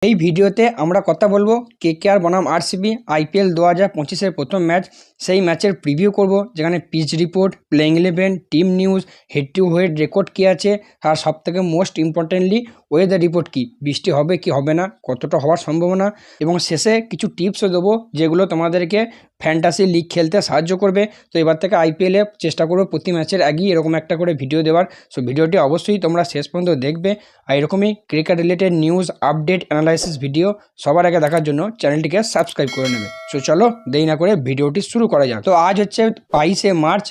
এই ভিডিওতে আমরা কথা বলবো কেকেআর বনাম আরসিবি আইপিএল 2025-এর প্রথম ম্যাচ। সেই ম্যাচের প্রিভিউ করব, যেখানে pitch report, playing 11, team news, head to head record কী আছে, আর সবথেকে মোস্ট ইম্পর্টেন্টলি ওয়েদার রিপোর্ট কী, বৃষ্টি হবে কি হবে না, কতটা হওয়ার সম্ভাবনা, এবং শেষে কিছু টিপসও দেবো যেগুলো তোমাদেরকে ফ্যান্টাসি লিগ খেলতে সাহায্য করবে। তো এবার থেকে আইপিএলে চেষ্টা করবো প্রতি ম্যাচের আগেই এরকম একটা করে ভিডিও দেওয়ার। সো ভিডিওটি অবশ্যই তোমরা শেষ পর্যন্ত দেখবে। আর এরকমই cricket related news, update, analysis video সবার আগে দেখার জন্য চ্যানেলটিকে সাবস্ক্রাইব করে নেবে। সো চলো দেরি না করে ভিডিওটি শুরু করা যাক। তো আজ হচ্ছে 22শে মার্চ,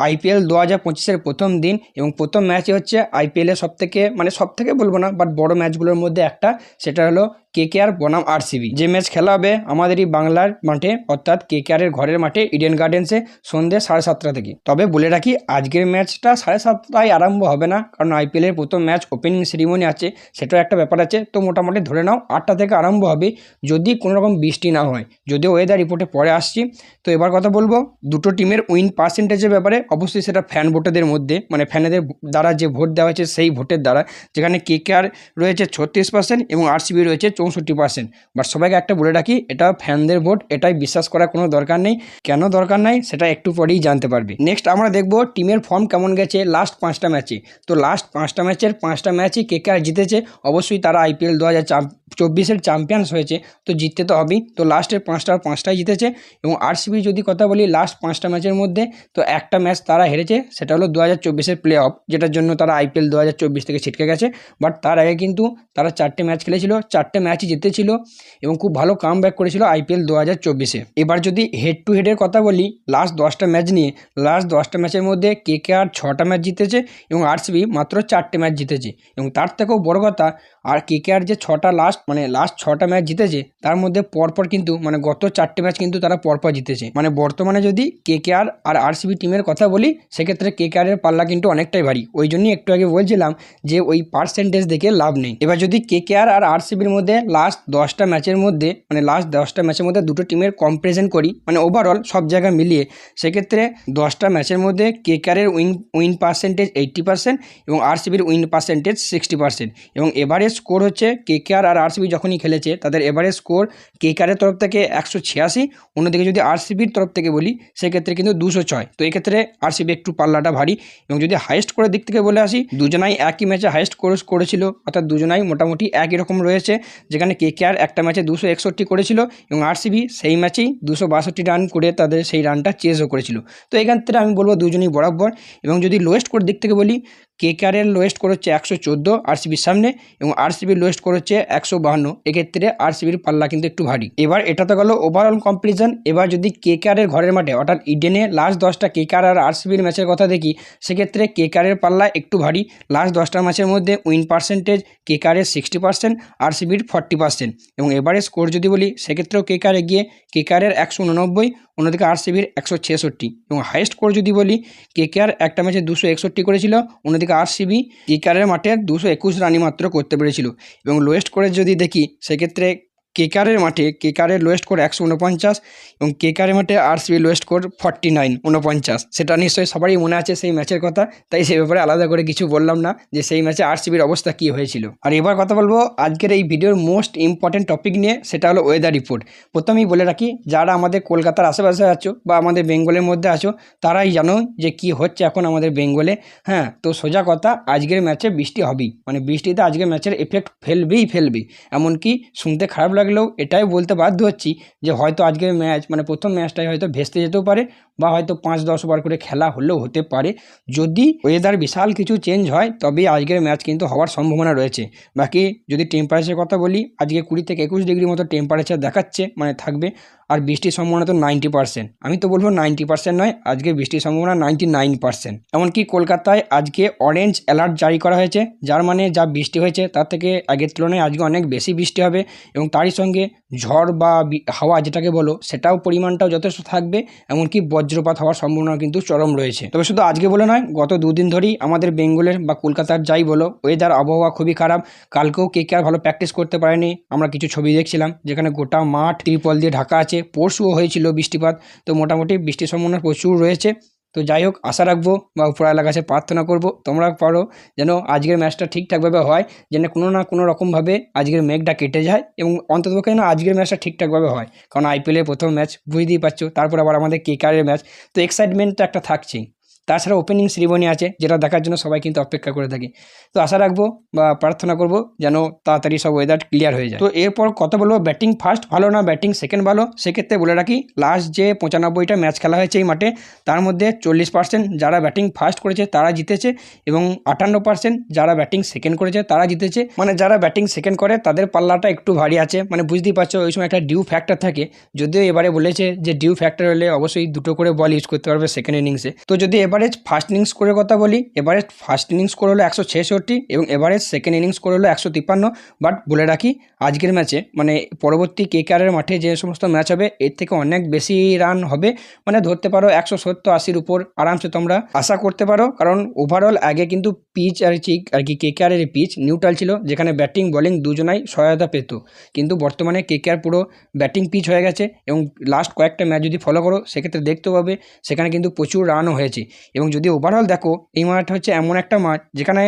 আইপিএল 2025-এর প্রথম দিন, এবং প্রথম ম্যাচই হচ্ছে আইপিএলের সবথেকে বলবো না, বাট বড় ম্যাচগুলোর মধ্যে একটা, সেটা হলো কেকেআর বনাম আরসিবি। যে ম্যাচ খেলা হবে আমাদেরই বাংলার মাঠে, অর্থাৎ কেকেআরের ঘরের মাঠে ইডেন গার্ডেন্সে সন্ধ্যে 7:30 থেকে। তবে বলে রাখি, আজকের ম্যাচটা 7:30টায় আরম্ভ হবে না, কারণ আইপিএলের প্রথম ম্যাচ ওপেনিং সেরিমনি আছে, সেটাও একটা ব্যাপার আছে। তো মোটামুটি ধরে নাও 8টা থেকে আরম্ভ হবে, যদি কোনো রকম বৃষ্টি না হয়, যদিও ওয়েদার রিপোর্টে পরে আসছি। তো এবার কথা বলবো দুটো টিমের উইন পার্সেন্টেজের ব্যাপারে। অবশ্যই সেটা ফ্যান ভোটারদের মধ্যে, মানে ফ্যানেদের দ্বারা যে ভোট দেওয়া হয়েছে সেই ভোটের দ্বারা, যেখানে কেকেআর রয়েছে 36% এবং আরসিবি রয়েছে 64%। বাট সবাইকে একটা বলে রাখি, এটা ফ্যানদের ভোট, এটাই বিশ্বাস করার কোনো দরকার নেই। কেন দরকার নাই সেটা একটু পরেই জানতে পারবে। নেক্সট আমরা দেখবো টিমের ফর্ম কেমন গেছে লাস্ট 5টা ম্যাচে। তো লাস্ট 5টা ম্যাচের 5টা ম্যাচই কেকেআর জিতেছে। অবশ্যই তারা আইপিএল 2024-এর চ্যাম্পিয়ন্স হয়েছে, তো জিততে তো হবেই। তো লাস্টের 5টাই জিতেছে। এবং আরসিবি যদি কথা বলি, লাস্ট 5টা ম্যাচের মধ্যে তো একটা ম্যাচ তারা হেরেছে, সেটা হলো 2024-এর প্লে অফ, যেটার জন্য তারা আইপিএল 2024 থেকে ছিটকে গেছে। বাট তার আগে কিন্তু তারা 4টে ম্যাচ খেলেছিল, 4টে ম্যাচই জিতেছিল এবং খুব ভালো কামব্যাক করেছিল আইপিএল 2024-এ। এবার যদি হেড টু হেডের কথা বলি, লাস্ট 10টা ম্যাচ নিয়ে, লাস্ট 10টা ম্যাচের মধ্যে কেকেআর 6টা ম্যাচ জিতেছে এবং আরসিবি মাত্র 4টে ম্যাচ জিতেছে। এবং তার থেকেও বড় কথা, আর কেকেআর যে লাস্ট 6টা ম্যাচ জিতেছে, তার মধ্যে পরপর কিন্তু গত 4টে ম্যাচ কিন্তু তারা পরপর জিতেছে। বর্তমানে যদি কেকেআর আর আরসিবি টিমের কথা বলি, সেক্ষেত্রে কেকেআরের পাল্লা কিন্তু অনেকটাই ভারী। ওই জন্যই একটু আগে বলছিলাম যে ওই পার্সেন্টেজ দেখে লাভ নেই। এবার যদি কেকেআর আর আরসিবির মধ্যে লাস্ট 10টা ম্যাচের মধ্যে দুটো টিমের কম্পারিজন করি, ওভারঅল সব জায়গায় মিলিয়ে, সেক্ষেত্রে 10টা ম্যাচের মধ্যে কেকেআরের উইন পার্সেন্টেজ 80% এবং আরসিবির উইন পার্সেন্টেজ 60%। এবং এভারেজ স্কোর হচ্ছে কেকেআর আর আরসিবি যখনই খেলেছে, তাদের এভারেজ স্কোর কেকেআরের তরফ থেকে 186, অন্যদিকে যদি আরসিবির তরফ থেকে বলি সেক্ষেত্রে কিন্তু 206। তো এক্ষেত্রে আরসিবি একটু পাল্লাটা ভারী। এবং যদি হাইয়েস্ট স্কোরের দিক থেকে বলে আসি, দুজনাই একই ম্যাচে হাইয়েস্ট স্কোর করেছিল, অর্থাৎ দুজনাই মোটামুটি একই রকম রয়েছে। যেখানে কেকেআর একটা ম্যাচে 261 করেছিল এবং আরসিবি সেই ম্যাচেই 262 রান করে তাদের সেই রানটা চেজও করেছিল। তো এই ক্ষেত্রে আমি বলবো দুজনই বরাবর। এবং যদি লোয়েস্ট স্কোর দিক থেকে বলি, কেকেআরের লোয়েস্ট স্কোর হচ্ছে 114 আরসিবির সামনে, এবং আরসিবির লোয়েস্ট স্কোর হচ্ছে 152। এক্ষেত্রে আরসিবির পাল্লা কিন্তু একটু ভারী। এবার এটা তো গেল ওভারঅল কম্পারিজন। এবার যদি কেকেআরের ঘরের মাঠে, অর্থাৎ ইডেনে লাস্ট 10টা কেকেআর আর আরসিবির ম্যাচের কথা দেখি, সেক্ষেত্রে কেকেআরের পাল্লা একটু ভারী। লাস্ট 10টা ম্যাচের মধ্যে উইন পার্সেন্টেজ কেকেআরের 60%, আরসিবির 40%। এবং এভারেজ স্কোর যদি বলি, সেক্ষেত্রেও কেকেআর এগিয়ে, কেকেআরের 189, অন্যদিকে আরসিবির 166। এবং হাইয়েস্ট স্কোর যদি বলি, কেকেআর একটা ম্যাচে 261 করেছিল, অন্যদিকে আরসিবি কেকেআরের মাঠে 221 রানই মাত্র করতে পেরেছিল। এবং লোয়েস্ট স্কোরের যদি দেখি, সেক্ষেত্রে কেকেআরের মাঠে কেকেআরের লোয়েস্ট স্কোর 149 এবং কেকেআরের মাঠে আরসিবির লোয়েস্ট স্কোর 49। সেটা নিশ্চয়ই সবারই মনে আছে সেই ম্যাচের কথা, তাই সেই ব্যাপারে আলাদা করে কিছু বললাম না যে সেই ম্যাচে আরসিবির অবস্থা কী হয়েছিল। আর এবার কথা বলবো আজকের এই ভিডিওর মোস্ট ইম্পর্টেন্ট টপিক নিয়ে, সেটা হলো ওয়েদার রিপোর্ট। প্রথমেই বলে রাখি, যারা আমাদের কলকাতার আশেপাশে আছো বা আমাদের বেঙ্গলের মধ্যে আছো, তারাই জানো যে কি হচ্ছে এখন আমাদের বেঙ্গলে। হ্যাঁ, তো সোজা কথা, আজকের ম্যাচে বৃষ্টি হবেই, বৃষ্টিতে আজকের ম্যাচের এফেক্ট ফেলবে। এমনকি শুনতে খারাপ লাগলেও এটাই বলতে বাধ্য হচ্ছি যে হয়তো আজকের ম্যাচ, প্রথম ম্যাচটাই হয়তো ভেস্তে যেতেও পারে, বা হয়তো 5-10 ওভার করে খেলা হলেও হতে পারে। যদি ওয়েদার বিশাল কিছু চেঞ্জ হয়, তবে আজকের ম্যাচ কিন্তু হওয়ার সম্ভাবনা রয়েছে। বাকি যদি টেম্পারেচারের কথা বলি, আজকে 20 থেকে 21 ডিগ্রি মতো টেম্পারেচার দেখাচ্ছে, থাকবে। আর বৃষ্টির সম্ভাবনা তো 90%। আমি তো বলবো 90% নয়, আজকে বৃষ্টির সম্ভাবনা 99%। এমনকি কলকাতায় আজকে অরেঞ্জ অ্যালার্ট জারি করা হয়েছে, যার যা বৃষ্টি হয়েছে তার থেকে আগের তুলনায় আজকে অনেক বেশি বৃষ্টি হবে। এবং তারই সঙ্গে ঝড় বা হাওয়া যেটাকে বলো, সেটাও পরিমাণটাও যথেষ্ট থাকবে। এমনকি বজ্রপাত হওয়ার সম্ভাবনা কিন্তু চরম রয়েছে। তবে শুধু আজকে বলে নয়, গত দুদিন ধরেই আমাদের বেঙ্গলের বা কলকাতার যাই বলো, ওয়েদার আবহাওয়া খুবই খারাপ। কালকেও কেকেআর ভালো প্র্যাকটিস করতে পারেনি, আমরা কিছু ছবি দেখছিলাম, যেখানে গোটা মাঠ ত্রিপল দিয়ে ঢাকা আছে। পরশুও হয়েছিল বৃষ্টিপাত। তো মোটামুটি বৃষ্টির সম্ভাবনা প্রচুর রয়েছে। তো যাই হোক, আশা রাখবো বা উপরওয়ালার কাছে প্রার্থনা করব তোমরা পারো যেন আজকের ম্যাচটা ঠিকঠাকভাবে হয়, যেন কোনো না কোনো রকমভাবে আজকের মেঘটা কেটে যায় এবং অন্ততপক্ষে যেন আজকের ম্যাচটা ঠিকঠাকভাবে হয়। কারণ আইপিএলের প্রথম ম্যাচ বুঝতেই পারছো, তারপর আবার আমাদের কেকেআরের ম্যাচ, তো এক্সাইটমেন্ট তো একটা থাকছেই। তাছাড়া ওপেনিং সেরিমনি আছে, যেটা দেখার জন্য সবাই কিন্তু অপেক্ষা করে থাকে। তো আশা রাখবো বা প্রার্থনা করব যেন তাড়াতাড়ি সব ওয়েদার ক্লিয়ার হয়ে যায়। তো এরপর কথা বলবো ব্যাটিং ফার্স্ট ভালো না ব্যাটিং সেকেন্ড ভালো। সেক্ষেত্রে বলে রাখি, লাস্ট যে 95টা ম্যাচ খেলা হয়েছে এই মাঠে, তার মধ্যে 40% যারা ব্যাটিং ফার্স্ট করেছে তারা জিতেছে এবং 58% যারা ব্যাটিং সেকেন্ড করেছে তারা জিতেছে। মানে যারা ব্যাটিং সেকেন্ড করে তাদের পাল্লাটা একটু ভারী আছে, মানে বুঝতেই পারছো ওই সময় একটা ডিউ ফ্যাক্টর থাকে। যদিও এবারে বলেছে যে ডিউ ফ্যাক্টর হলে অবশ্যই দুটো করে বল ইউজ করতে পারবে সেকেন্ড ইনিংসে। তো যদি এভারেজ ফার্স্ট ইনিংস করে কথা বলি, এভারেজ ফার্স্ট ইনিংস করে হলো 166 এবং এভারেজ সেকেন্ড ইনিংস করে হলো 153। বাট বলে রাখি, আজকের ম্যাচে মানে পরবর্তী কেকেআরের মাঠে যে সমস্ত ম্যাচ হবে এর থেকে অনেক বেশি রান হবে, মানে ধরতে পারো 170-80-র উপর আরামসে তোমরা আশা করতে পারো। কারণ ওভারঅল আগে কিন্তু পিচ আর কি কেকেআরের পিচ নিউট্রাল ছিল, যেখানে ব্যাটিং বোলিং দুজনাই সহায়তা পেত। কিন্তু বর্তমানে কেকেআর পুরো ব্যাটিং পিচ হয়ে গেছে এবং লাস্ট কয়েকটা ম্যাচ যদি ফলো করো সেক্ষেত্রে দেখতে পাবে সেখানে কিন্তু প্রচুর রানও হয়েছে। এবং যদি ওভারঅল দেখো, এই মাঠ হচ্ছে এমন একটা মাঠ যেখানে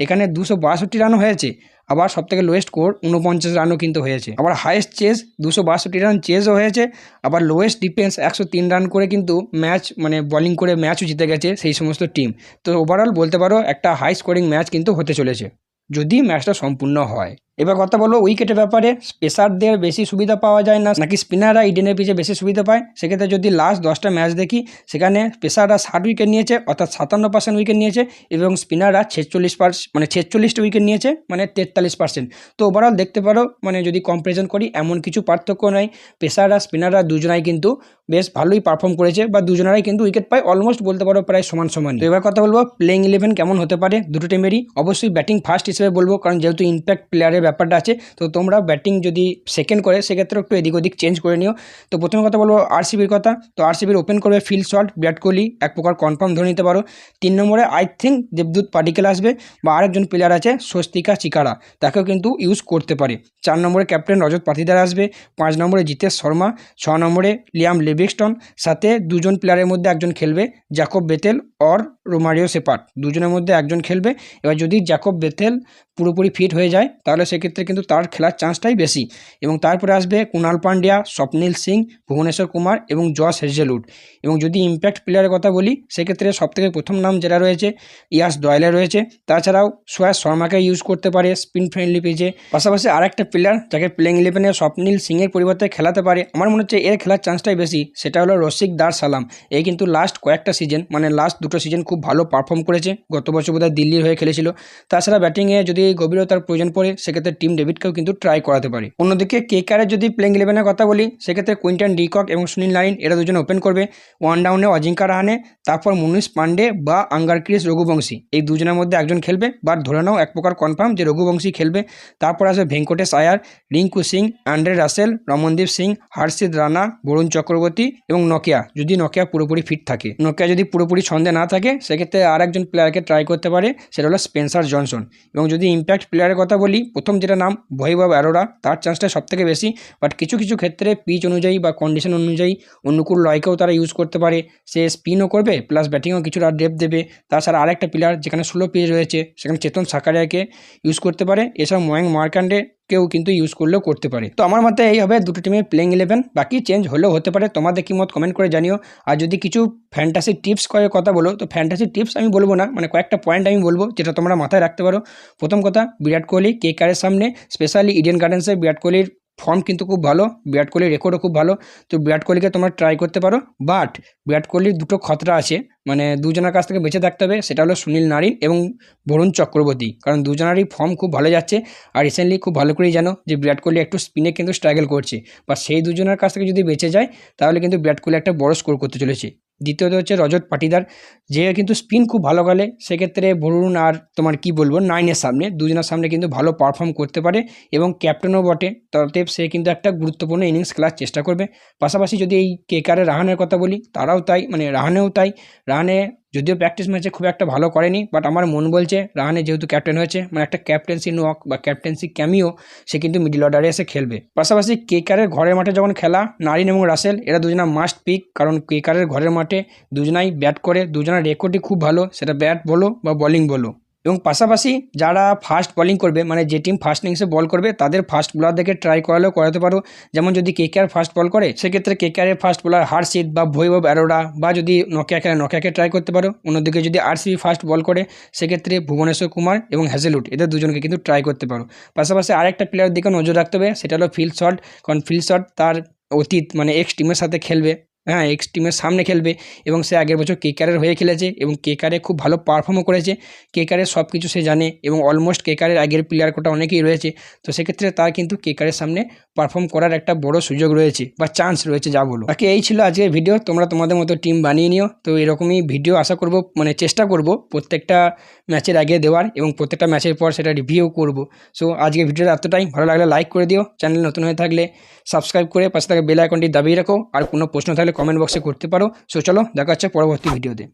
এখানে 262 রানও হয়েছে, আবার সবথেকে লোয়েস্ট স্কোর 49 রানও কিন্তু হয়েছে, আবার হাইয়েস্ট চেজ 262 রান চেজও হয়েছে, আবার লোয়েস্ট ডিফেন্স 103 রান করে কিন্তু ম্যাচ মানে বোলিং করে ম্যাচও জিতে গেছে সেই সমস্ত টিম। তো ওভারঅল বলতে পারো একটা হাই স্কোরিং ম্যাচ কিন্তু হতে চলেছে যদি ম্যাচটা সম্পূর্ণ হয়। এবার কথা বলবো উইকেটের ব্যাপারে, পেসারদের বেশি সুবিধা পাওয়া যায় না নাকি স্পিনাররা ইডেনের পিচে বেশি সুবিধা পায়। সেক্ষেত্রে যদি লাস্ট 10টা ম্যাচ দেখি, সেখানে পেসাররা 60 উইকেট নিয়েছে অর্থাৎ 57% উইকেট নিয়েছে এবং স্পিনাররা 46টা উইকেট নিয়েছে মানে 43%। তো ওভারঅল দেখতে পারো মানে যদি কম্পারিজন করি এমন কিছু পার্থক্য নয়, পেসাররা স্পিনাররা দুজনাই কিন্তু বেশ ভালোই পারফর্ম করেছে বা দুজনেরাই কিন্তু উইকেট পায় অলমোস্ট বলতে পারো প্রায় সমান সমান। তো এবার কথা বলবো প্লেইং 11 কেমন হতে পারে দুটো টিমেরই। অবশ্যই ব্যাটিং ফার্স্ট হিসেবে বলবো, কারণ যেহেতু ইম্প্যাক্ট প্লেয়ারের ব্যাপারটা আছে, তো তোমরা ব্যাটিং যদি সেকেন্ড করে সেক্ষেত্রে একটু এদিক ওদিক চেঞ্জ করে নিও। তো প্রথমে কথা বলবো আরসিবির কথা। তো আরসিবির ওপেন করবে ফিল শট, বিরাট কোহলি এক প্রকার কনফার্ম ধরে নিতে পারো। 3 নম্বরে আই থিঙ্ক দেবদূত পাডিক্কেল আসবে বা আরেকজন প্লেয়ার আছে স্বস্তিকা চিকারা, তাকেও কিন্তু ইউজ করতে পারে। 4 নম্বরে ক্যাপ্টেন রজত পাতিদার আসবে। 5 নম্বরে জিতেশ শর্মা। 6 নম্বরে লিয়াম লিভিংস্টন, সাথে দুজন প্লেয়ারের মধ্যে একজন খেলবে Jacob Bethell or Romario shepherd, দুজনের মধ্যে একজন খেলবে। এবার যদি জ্যাকব বেথেল পুরোপুরি ফিট হয়ে যায় তাহলে সেক্ষেত্রে কিন্তু তার খেলার চান্সটাই বেশি। এবং তারপরে আসবে কুণাল পান্ডিয়া, স্বপ্নিল সিং, ভুবনেশ্বর কুমার এবং জস হেজেলউড। এবং যদি ইম্প্যাক্ট প্লেয়ারের কথা বলি সেক্ষেত্রে সবথেকে প্রথম নাম যেটা রয়েছে ইয়াস ডয়েলে রয়েছে। তাছাড়াও সোয়াস শর্মাকে ইউজ করতে পারে স্পিন ফ্রেন্ডলি পিচে। পাশাপাশি আরেকটা প্লেয়ার যাকে প্লেইং 11-এ স্বপ্নিল সিংয়ের পরিবর্তে খেলাতে পারে, আমার মনে হচ্ছে এর খেলার চান্সটাই বেশি, সেটা হলো রসিক দার সালাম। এই কিন্তু লাস্ট কয়েকটা সিজন মানে লাস্ট দুটো সিজন খুব ভালো পারফর্ম করেছে, গত বছর বোধহয় দিল্লির হয়ে খেলেছিল। তাছাড়া ব্যাটিংয়ে যদি গভীরতার প্রয়োজন পড়ে সেক্ষেত্রে টিম ডেভিডকেও কিন্তু ট্রাই করাতে পারে। অন্যদিকে কেকেআরের যদি প্লেইং 11-এর কথা বলি সেক্ষেত্রে কুইন্টন ডিকক এবং সুনীল নারিন এরা দুজন ওপেন করবে। ওয়ান ডাউনে অজিঙ্কা রাহানে, তারপর মুনিশ পান্ডে বা আঙ্গারক্রিস রঘুবংশী, এই দুজনের মধ্যে একজন খেলবে, বাট ধরে নাও এক প্রকার কনফার্ম যে রঘুবংশী খেলবে। তারপর আসবে ভেঙ্কটেশ আয়ার, রিঙ্কু সিং, অ্যান্ড্রে রাসেল, রমনদীপ সিং, হর্ষিত রানা, বরুণ চক্রবর্তী এবং নকিয়া, যদি নকিয়া পুরোপুরি ফিট থাকে। নকিয়া যদি পুরোপুরি ছন্দে না থাকে সেক্ষেত্রে আর একজন প্লেয়ারকে ট্রাই করতে পারে, সেটা হলো স্পেন্সার জনসন। এবং যদি ইম্প্যাক্ট প্লেয়ারের কথা বলি, প্রথম যেটা নাম বৈভব অ্যারোরা, তার চান্সটা সবথেকে বেশি। বাট কিছু কিছু ক্ষেত্রে পিচ অনুযায়ী বা কন্ডিশন অনুযায়ী অনুকূল রয়কেও তারা ইউজ করতে পারে, সে স্পিনও করবে প্লাস ব্যাটিংও কিছুটা ডেপথ দেবে। তাছাড়া আরেকটা প্লেয়ার যেখানে স্লো পিচ রয়েছে সেখানে চেতন সাকারিয়াকে ইউজ করতে পারে, এছাড়া ময়ঙ্ক মার্কান্ডে কেউ কিন্তু ইউজ করলেও করতে পারে। তো আমার মতে এই হবে দুটো টিমের প্লেইং 11, বাকি চেঞ্জ হলেও হতে পারে। তোমাদের কি মত কমেন্ট করে জানিও। আর যদি কিছু ফ্যান্টাসি টিপস করে কথা বলো, তো ফ্যান্টাসি টিপস আমি বলবো না, মানে কয়েকটা পয়েন্ট আমি বলবো যেটা তোমরা মাথায় রাখতে পারো। প্রথম কথা, বিরাট কোহলি কেকেআরের সামনে স্পেশালি ইডেন গার্ডেন্সে বিরাট কোহলির ফর্ম কিন্তু খুব ভালো, বিরাট কোহলির রেকর্ডও খুব ভালো। তো বিরাট কোহলিকে তোমরা ট্রাই করতে পারো, বাট বিরাট কোহলির দুটো খতরা আছে, মানে দুজনের কাছ থেকে বেঁচে থাকতে হবে, সেটা হলো সুনীল নারিন এবং বরুণ চক্রবর্তী, কারণ দুজনারই ফর্ম খুব ভালো যাচ্ছে। আর রিসেন্টলি খুব ভালো করেই জানো যে বিরাট কোহলি একটু স্পিনে কিন্তু স্ট্রাগল করছে, বা সেই দুজনের কাছ থেকে যদি বেঁচে যায় তাহলে কিন্তু বিরাট কোহলি একটা বড় স্কোর করতে চলেছে। দ্বিতীয়ত হচ্ছে রজত পাটিদার, যে কিন্তু স্পিন খুব ভালো খেলে, সেক্ষেত্রে বরুণ আর তোমার কি বলবো নাইনের সামনে দুজনের সামনে কিন্তু ভালো পারফর্ম করতে পারে এবং ক্যাপ্টেনও বটে, অতএব সে কিন্তু একটা গুরুত্বপূর্ণ ইনিংস খেলার চেষ্টা করবে। পাশাপাশি যদি এই কেকেআরের রাহানের কথা বলি, তারাও তাই, মানে রাহানেও তাই। রাহানে যদিও প্র্যাকটিস ম্যাচে খুব একটা ভালো করেনি, বাট আমার মন বলছে রাহানে যেহেতু ক্যাপ্টেন হয়েছে, মানে একটা ক্যাপ্টেন্সি নক বা ক্যাপ্টেন্সি ক্যামিও, সে কিন্তু মিডল অর্ডারে এসে খেলবে। পাশাপাশি কেকারের ঘরের মাঠে যখন খেলা, নারিন এবং রাসেল এরা দুজনা মাস্ট পিক, কারণ কেকারের ঘরের মাঠে দুজনাই ব্যাট করে, দুজনের রেকর্ডই খুব ভালো, সেটা ব্যাট বলো বা বোলিং বলো। এবং পাশাপাশি যারা ফাস্ট বোলিং করবে, মানে যে টিম ফার্স্ট ইনিংসে বল করবে তাদের ফাস্ট বোলারদেরকে ট্রাই করালেও করাতে পারো। যেমন যদি কেকেআর ফাস্ট বল করে, সেক্ষেত্রে কেকেআরের ফাস্ট বোলার হার্ষিত বা বৈভব অ্যারোরা, বা যদি নকিয়া খেলে নকিয়াকে ট্রাই করতে পারো। অন্যদিকে যদি আরসিবি ফাস্ট বল করে, সেক্ষেত্রে ভুবনেশ্বর কুমার এবং হ্যাজেলউড এদের দুজনকে কিন্তু ট্রাই করতে পারো। পাশাপাশি আরেকটা প্লেয়ার দিকে নজর রাখতে হবে, সেটা হলো ফিল শট, কারণ ফিল শট তার অতীত, মানে এক্স টিমের সাথে খেলবে, হ্যাঁ এক্স টিমের সামনে খেলবে, এবং সে আগের বছর কেকারের হয়ে খেলেছে এবং কেকারে খুব ভালো পারফর্মও করেছে। কেকারের সব কিছু সে জানে এবং অলমোস্ট কেকারের আগের প্লেয়ার কোটা অনেকেই রয়েছে, তো সেক্ষেত্রে তার কিন্তু কেকারের সামনে পারফর্ম করার একটা বড় সুযোগ রয়েছে বা চান্স রয়েছে, যা বলো। বাকি এই ছিল আজকের ভিডিও, তোমরা তোমাদের মতো টিম বানিয়ে নিও। তো এরকমই ভিডিও আশা করব, মানে চেষ্টা করব প্রত্যেকটা ম্যাচের আগে দেওয়ার, এবং প্রত্যেকটা ম্যাচের পর সেটা রিভিউ করব। সো আজকের ভিডিওটা এতটাই, ভালো লাগলে লাইক করে দিও, চ্যানেল নতুন হয়ে থাকলে সাবস্ক্রাইব করে পাশে থাকা বেল আইকনটি দাবিয়ে রাখো, আর কোনো প্রশ্ন থাকলে কমেন্ট বক্সে করতে পারো। সো চলো দেখা হচ্ছে পরবর্তী ভিডিওতে।